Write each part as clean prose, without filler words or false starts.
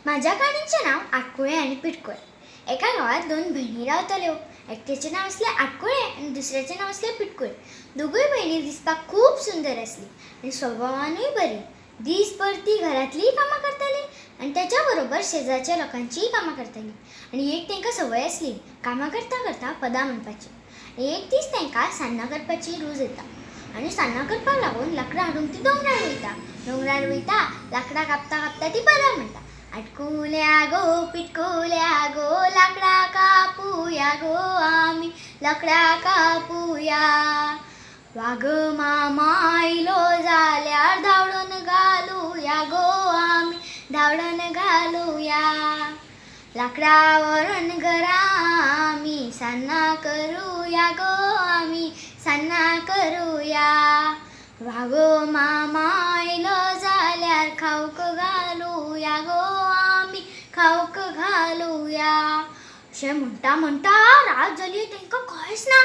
माझ्या काणीचें नाव आटकुळे आणि पिटकुळे. एका गावात दोन बहिणी रावताल्यो. एकट्याचें नाव असलें आटकुळे आणि दुसऱ्याचें नाव असलें पिटकुळे. दोगूय बहिणी दिसपाक खूब सुंदर आसली आणि स्वभावानूय बरी. दिसभर ती घरांतलींय कामां करताली आणि त्याच्या बरोबर शेजारच्या लोकांचीय कामां करताली. आणि एक तांकां संवय आसली कामां करता करता पदां म्हणपाची. एक दीस तांकां सान्नां करपाची रूच येता आणि सान्नां करपाक लागून लाकडां हाडूंक ती दोंगरार वयता. दोंगरार वयता लाकडां कापता कापता ती पदां म्हणटा. आटकुल्या गो पिटकुल्या गो लाकडां कापुया गो आमी लाकडां कापुया. वाघ मामा आयलो जाल्यार धावडोन घालुया गो आमी धावडोन घालुया. लाकडां व्हरून घरा आमी सान्नां करुया गो आमी सान्नां करुया. वाघ मामा आयलो जाल्यार खावक घालुया गो आमी खावक घालुया. अशें म्हणटा म्हणटा रात जाली तांकां कांयच ना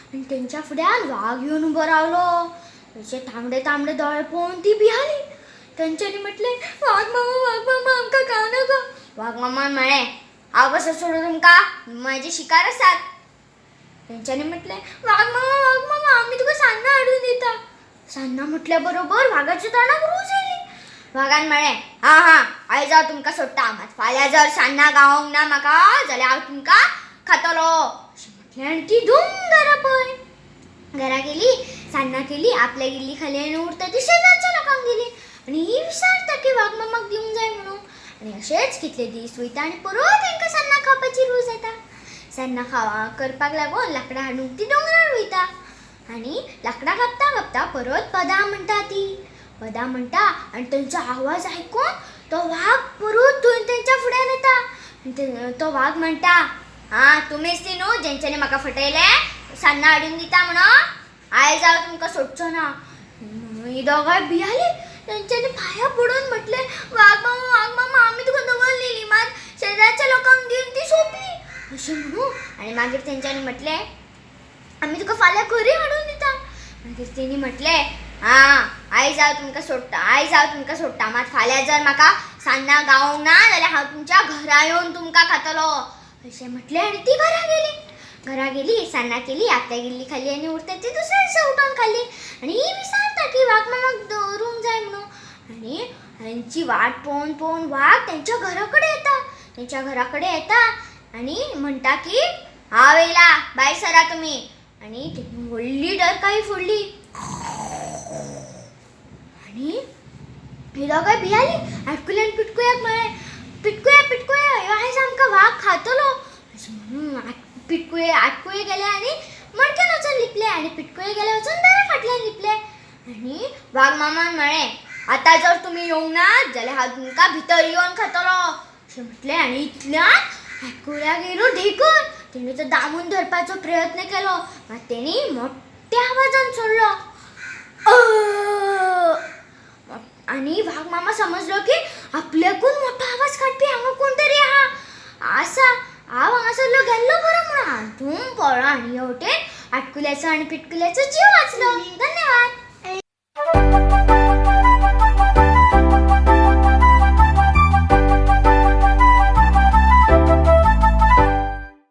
आनी तेंच्या फुड्यान वाघ येवन उबो रावलो. ताचे तांबडे तांबडे दोळे पळोवन ती भियाली. तेंच्यांनी म्हटलें, वाघ मामा आमकां खाव नाका. वाघ मामान म्हळें, हांव कसो सोडूं तुमकां, म्हाजे शिकार आसात. तेंच्यांनी म्हटलें, वाघ मामा आमी तुका सान्नां हाडून दिता. सान्नां म्हटल्या बरोबर वाघाच्या तोंडाक रूच येयली. वाघान म्हळें, हा आयज हांव तुमकां सोडटा, मात फाल्यां जर सान्नां गावोंक ना म्हाका जाल्यार हांव तुमकां खातलो अशें म्हटलें. आनी ती धूम घरा पळय. घरा गेली, सान्नां केली, आपल्या गिल्ली खाली आनी उरता ती शेजारच्या लोकांक दिली. आनी ही विचारता की वाघ मामाक दिवंक जाय म्हणून. आनी अशेंच कितले दीस वयता आनी परत तांकां सान्नां खावपाची रूच येता. सान्नां करपाक लागून लाकडां हाडूंक ती दोंगरार वयता. आनी लाकडां कापता कापता परत पदां म्हणटा ती. पदां म्हणटा आनी तेंचो आवाज आयकून तो वाघ परत तेंच्या फुड्यान येता. तो वाघ म्हणटा, तुमीच ती न्हू जेंच्यांनी म्हाका फटयलें सान्नां हाडून दिता म्हणून. आयज हांव तुमकां सोडचो ना. ही दोगांय भियाली. तेंच्यांनी पांयां पडून म्हटलें, वाघ मामा आमी तुका दवरलेली मात शेजारच्या लोकांक दिवन ती सोंपली अशें म्हणून. आनी मागीर तेंच्यांनी म्हटलें, आमी तुका फाल्यां खरी हाडून दिता. मागीर तेणी म्हटलें, आयज हांव तुमकां सोडटा मात फाल्यां जर म्हाका सान्नां गावोंक ना जाल्यार हांव तुमच्या घरा येवन तुमकां खातलो अशें म्हटलें. आनी ती घरा गेली, सान्नां केली, आपल्या गिल्ली खाली आनी उरता ती दुसऱ्या दिसा उठोवन खाल्ली. आनी ही विचारता की वाघ मामाक दवरूंक जाय म्हणून. आनी हांची वाट पळोवन पळोवन वाघ तेंच्या घरा कडेन येता आनी म्हणटा की, हांव येयला, भायर सरा तुमी. आनी तेणी व्हडली डरकाळी फोडली. आनी ही दोगांय भियाली. आटकुल्यान पिटकुळ्याक म्हळें, पिटकुळ्या आयज आमकां वाघ खातलो अशें म्हणून. आटकुळे गेले आनी मडक्यान वचून लिपले आनी पिटकुळे गेले वचून दारा फाटल्यान लिपले. आनी वाघ मामान म्हळें, आतां जर तुमी येवंक ना जाल्यार हांव तुमकां भितर येवन खातलो अशें म्हटलें. आनी इतल्यान आटकुळ्याक येयलो धेंकर. तेणी तो दामून धरपाचो प्रयत्न केलो मात तेणी मोठ्या आवाजान सोडलो. आनी वाघ मामा समजलो की आपल्याकून मोठो आवाज काडपी हांगा कोण तरी आसा. हांव हांगासरलो गेल्लो बरो म्हणून धूम पळो. आनी हेवटेन आटकुल्याचो आनी पिटकुल्याचो जीव वाचलो. धन्यवाद.